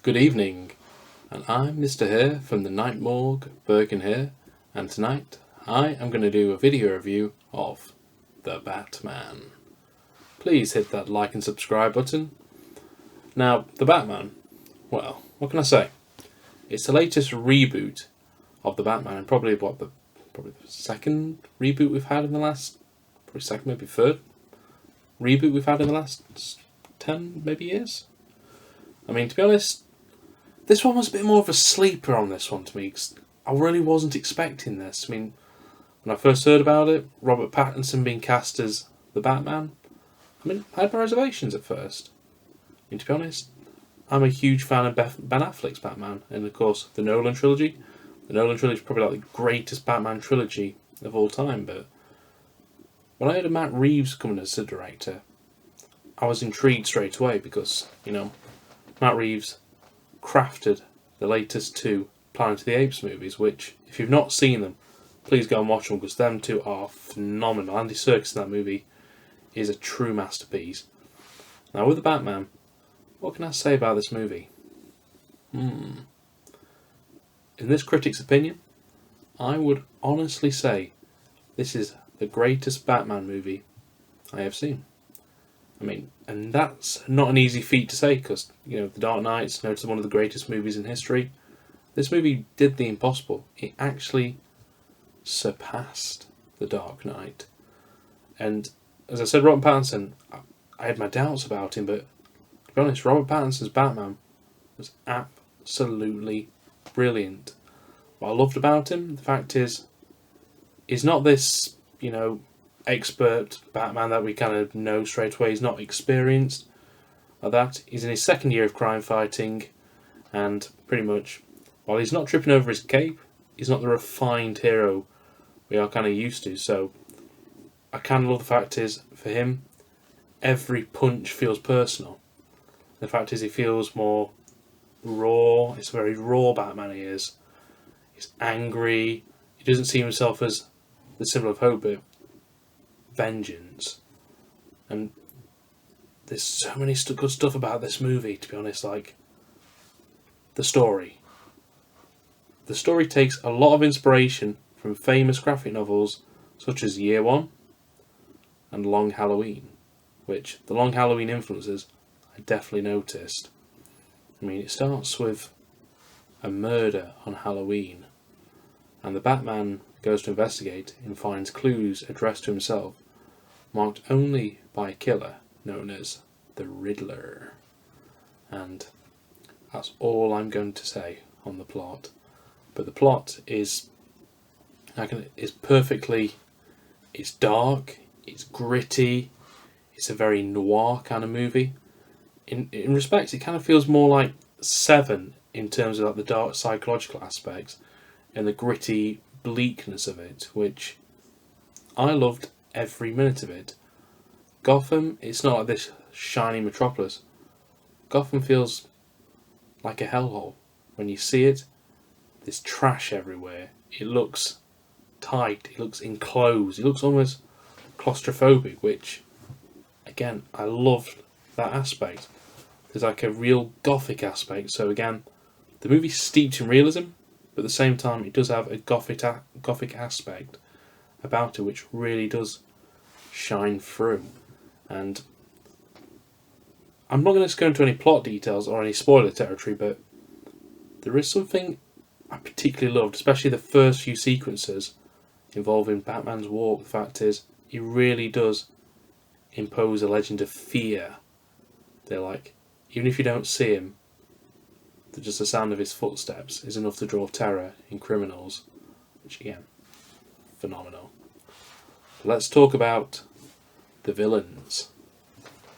Good evening, and I'm Mr. Here from the Nightmorgue, Bergen here, and tonight I am going to do a video review of The Batman. Please hit that like and subscribe button. Now, The Batman, well, what can I say? It's the latest reboot of The Batman, and probably the second reboot we've had in the last, probably second, maybe third reboot we've had in the last 10 maybe years. I mean, to be honest, this one was a bit more of a sleeper on this one to me, because I really wasn't expecting this. I mean, when I first heard about it, Robert Pattinson being cast as the Batman, I had my reservations at first. I mean, to be honest, I'm a huge fan of Ben Affleck's Batman, and of course the Nolan trilogy. The Nolan trilogy is probably like the greatest Batman trilogy of all time, but when I heard of Matt Reeves coming as the director, I was intrigued straight away because, Matt Reeves crafted the latest two Planet of the Apes movies, which, if you've not seen them, please go and watch them, because them two are phenomenal. Andy Serkis in that movie is a true masterpiece. Now, with the Batman, what can I say about this movie? In this critic's opinion, I would honestly say this is the greatest Batman movie I have seen. And that's not an easy feat to say, because, The Dark Knight's noted one of the greatest movies in history. This movie did the impossible. It actually surpassed The Dark Knight. And, as I said, Robert Pattinson, I had my doubts about him, but to be honest, Robert Pattinson's Batman was absolutely brilliant. What I loved about him, the fact is, he's not this, expert Batman that we kind of know straight away. He's not experienced like that. He's in his second year of crime fighting, and pretty much, while he's not tripping over his cape, he's not the refined hero we are kind of used to. So I kind of love the fact is, for him, every punch feels personal. The fact is, he feels more raw. It's a very raw Batman he is. He's angry. He doesn't see himself as the symbol of hope, but vengeance. And there's so many good stuff about this movie, to be honest. Like the story takes a lot of inspiration from famous graphic novels such as Year One and Long Halloween, which the Long Halloween influences I definitely noticed. It starts with a murder on Halloween, and the Batman goes to investigate and finds clues addressed to himself, marked only by a killer known as the Riddler. And that's all I'm going to say on the plot. But the plot is perfectly, it's dark, it's gritty, it's a very noir kind of movie. In respects, it kind of feels more like Seven in terms of like the dark psychological aspects and the gritty bleakness of it, which I loved every minute of it. Gotham, it's not like this shiny metropolis. Gotham feels like a hellhole. When you see it, there's trash everywhere. It looks tight, it looks enclosed, it looks almost claustrophobic, which, again, I love that aspect. There's like a real gothic aspect, so again, the movie's steeped in realism, but at the same time it does have a gothic aspect about it which really does shine through. And I'm not going to go into any plot details or any spoiler territory, but there is something I particularly loved, especially the first few sequences involving Batman's walk. The fact is, he really does impose a legend of fear. They're like, even if you don't see him, just the sound of his footsteps is enough to draw terror in criminals, which again, phenomenal. Let's talk about the villains.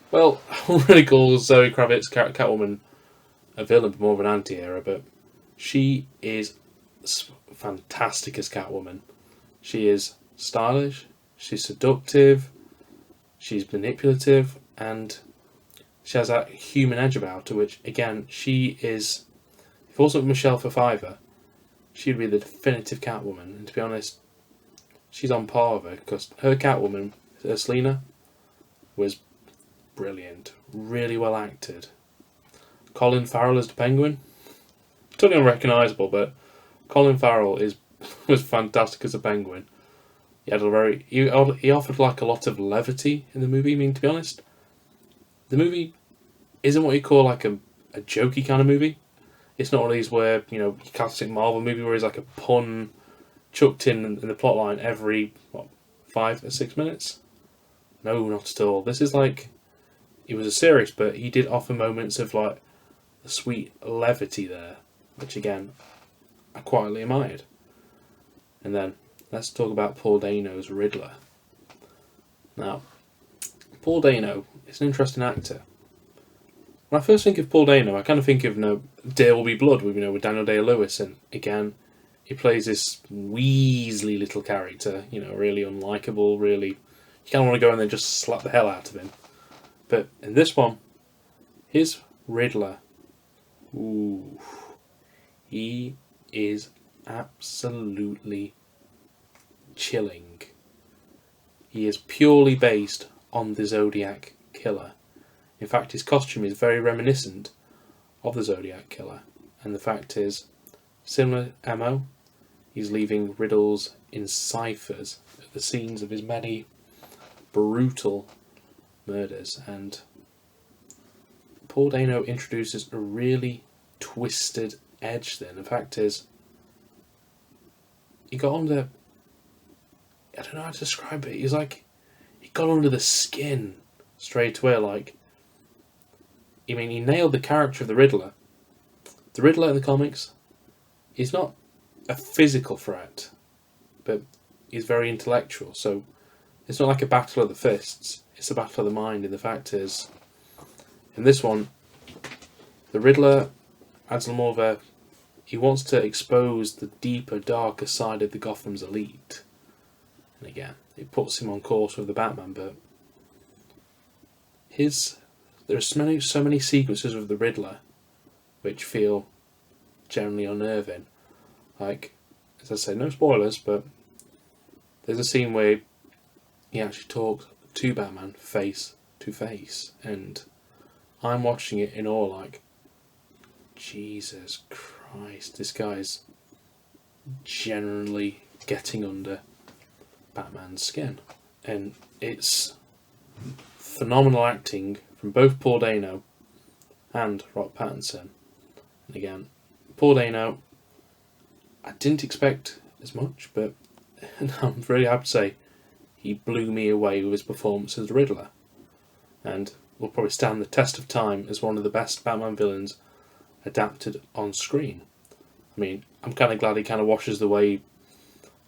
Well, I wouldn't really call Zoe Kravitz's Catwoman a villain, but more of an anti-hero, but she is fantastic as Catwoman. She is stylish, she's seductive, she's manipulative, and she has that human edge about her, which, again, she is... If it wasn't Michelle Pfeiffer, she'd be the definitive Catwoman. And to be honest, she's on par with her, because her Catwoman, Selina, was brilliant. Really well acted. Colin Farrell as the Penguin. Totally unrecognisable, but Colin Farrell was fantastic as a Penguin. He had he offered like a lot of levity in the movie. I mean, to be honest, the movie isn't what you call like a jokey kind of movie. It's not one of these where, you know, classic Marvel movie where it's like a pun chucked in the plot line every 5 or 6 minutes. No, not at all. This is like, it was a series, but he did offer moments of like a sweet levity there, which again I quietly admired. And then let's talk about Paul Dano's Riddler. Now, Paul Dano is an interesting actor. When I first think of Paul Dano, I kind of think of, you know, There Will Be Blood with, you know, with Daniel Day-Lewis, and again, he plays this weaselly little character, you know, really unlikable, really, you kind of want to go in there and just slap the hell out of him. But in this one, his Riddler, ooh, he is absolutely chilling. He is purely based on the Zodiac Killer. In fact, his costume is very reminiscent of the Zodiac Killer. And the fact is, similar MO, he's leaving riddles in ciphers at the scenes of his many brutal murders. And Paul Dano introduces a really twisted edge there. And the fact is, he got under, I don't know how to describe it, he got under the skin straight away, like, I mean, he nailed the character of the Riddler. The Riddler in the comics is not a physical threat, but he's very intellectual. So it's not like a battle of the fists, it's a battle of the mind. And the fact is, in this one, the Riddler adds more of a, he wants to expose the deeper, darker side of the Gotham's elite. And again, it puts him on course with the Batman, but there are so many sequences with the Riddler which feel generally unnerving. Like, as I say, no spoilers, but there's a scene where he actually talks to Batman face to face, and I'm watching it in awe, like, Jesus Christ, this guy's generally getting under Batman's skin. And it's phenomenal acting from both Paul Dano and Robert Pattinson. And again, Paul Dano, I didn't expect as much, but I'm very happy to say he blew me away with his performance as the Riddler, and will probably stand the test of time as one of the best Batman villains adapted on screen. I mean, I'm kind of glad he kind of washes away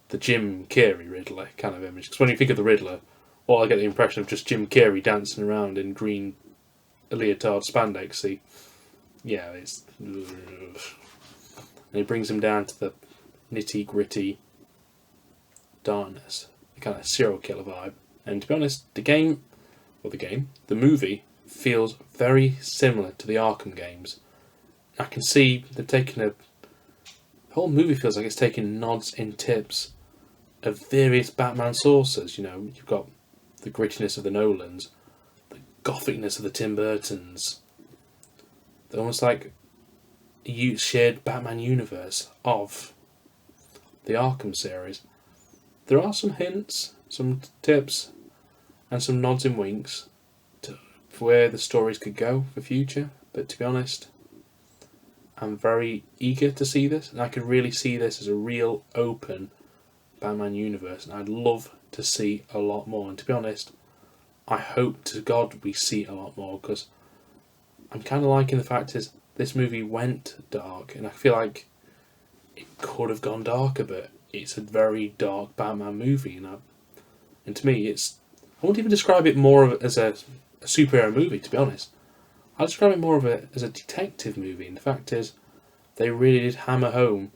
the Jim Carrey Riddler kind of image, because when you think of the Riddler, well, I get the impression of just Jim Carrey dancing around in green leotard spandex. See, yeah, it's, and he brings him down to the nitty gritty darkness, the kind of serial killer vibe. And to be honest, the movie feels very similar to the Arkham games. I can see they've taken the whole movie feels like it's taking nods and tips of various Batman sources. You know, you've got the grittiness of the Nolans, the gothicness of the Tim Burtons. They're almost like a shared Batman universe of the Arkham series. There are some hints, some tips, and some nods and winks to where the stories could go for future, but to be honest, I'm very eager to see this, and I could really see this as a real open Batman universe, and I'd love to see a lot more. And to be honest, I hope to God we see a lot more, because I'm kind of liking the fact is this movie went dark, and I feel like it could have gone darker, but it's a very dark Batman movie, and to me, I wouldn't even describe it more as a superhero movie, to be honest. I'd describe it more of as a detective movie, and the fact is, they really did hammer home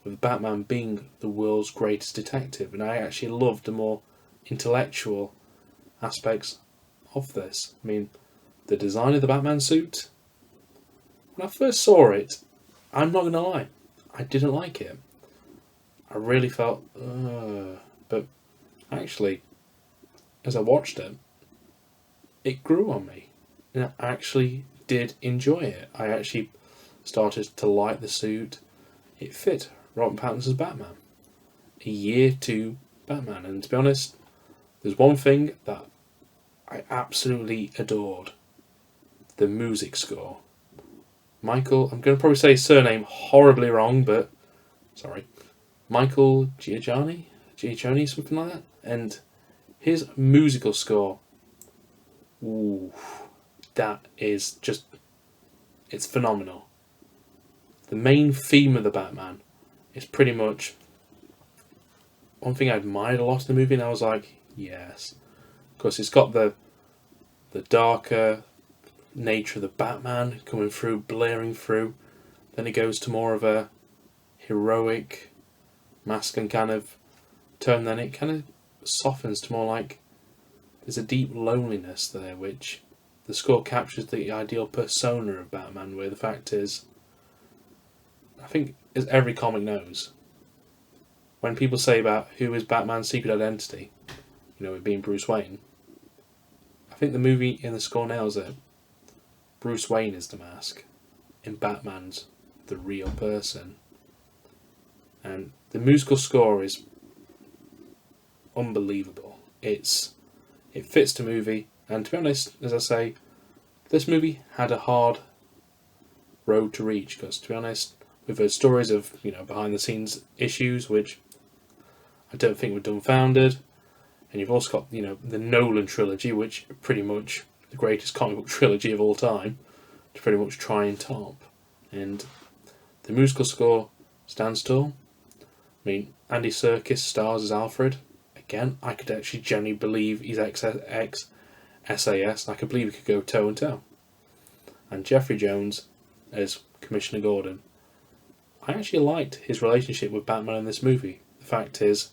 with Batman being the world's greatest detective, and I actually loved the more intellectual aspects of this. I mean, the design of the Batman suit, when I first saw it, I'm not going to lie, I didn't like it. I really felt, but actually, as I watched it, it grew on me. And I actually did enjoy it. I actually started to like the suit. It fit Robert Pattinson's Batman. A year 2 Batman. And to be honest, there's one thing that I absolutely adored. The music score. Michael, I'm going to probably say his surname horribly wrong, but sorry. Michael Giacchini, something like that. And his musical score, ooh, that is just, it's phenomenal. The main theme of the Batman is pretty much one thing I admired a lot in the movie, and I was like, yes. Because it's got the darker nature of the Batman coming through, blaring through. Then it goes to more of a heroic, masculine kind of tone. Then it kind of softens to more like there's a deep loneliness there, which the score captures the ideal persona of Batman, where the fact is, I think as every comic knows, when people say about who is Batman's secret identity, it being Bruce Wayne, I think the movie in the score nails it. Bruce Wayne is the mask, and Batman's the real person. And the musical score is unbelievable. It fits the movie, and to be honest, as I say, this movie had a hard road to reach, because to be honest, we've heard stories of behind the scenes issues which I don't think were dumbfounded, and you've also got the Nolan trilogy, which pretty much the greatest comic book trilogy of all time, to pretty much try and top. And the musical score stands tall. I mean, Andy Serkis stars as Alfred. Again, I could actually genuinely believe he's ex-SAS, and I could believe he could go toe and toe. And Jeffrey Jones as Commissioner Gordon. I actually liked his relationship with Batman in this movie. The fact is,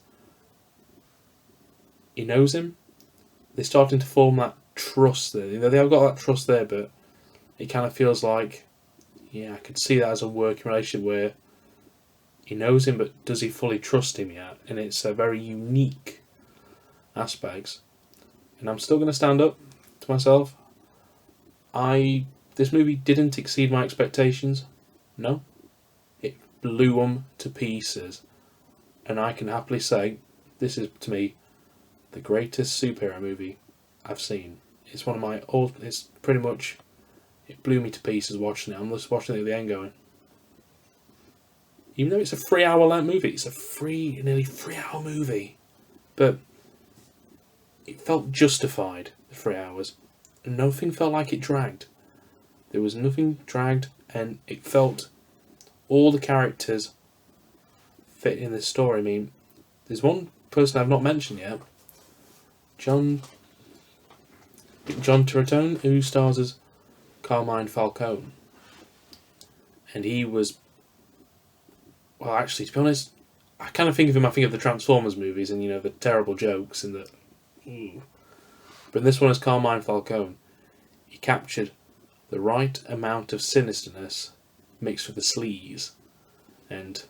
he knows him. They're starting to form that trust there. They have got that trust there, but it kind of feels like, I could see that as a working relationship where he knows him, but does he fully trust him yet? And it's a very unique aspect. And I'm still going to stand up to myself. This movie didn't exceed my expectations. No. It blew them to pieces. And I can happily say, this is, to me, the greatest superhero movie I've seen. It's one of my old. It's pretty much. It blew me to pieces watching it. I'm just watching it at the end going. Even though it's a 3-hour length movie, it's a nearly 3-hour movie. But it felt justified, the 3 hours. Nothing felt like it dragged. There was nothing dragged, and it felt all the characters fit in this story. I mean, there's one person I've not mentioned yet. John Turturro, who stars as Carmine Falcone. And he was, well, actually, to be honest, I kind of think of him, I think of the Transformers movies and, the terrible jokes and the... But in this one as Carmine Falcone, he captured the right amount of sinisterness mixed with the sleaze. And,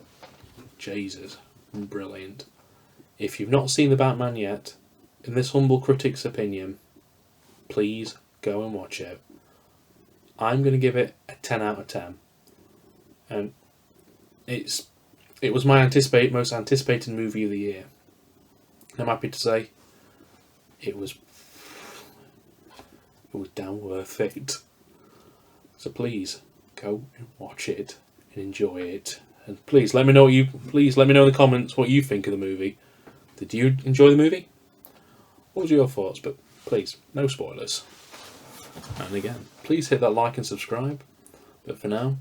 Jesus, brilliant. If you've not seen The Batman yet, in this humble critic's opinion, please go and watch it. I'm going to give it a 10 out of 10. And it was my most anticipated movie of the year. I'm happy to say it was damn worth it. So please go and watch it and enjoy it. And please let me know in the comments what you think of the movie. Did you enjoy the movie? What were your thoughts? But please, no spoilers. And again, please hit that like and subscribe. But for now,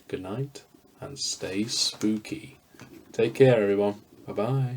good night and stay spooky. Take care, everyone. Bye bye.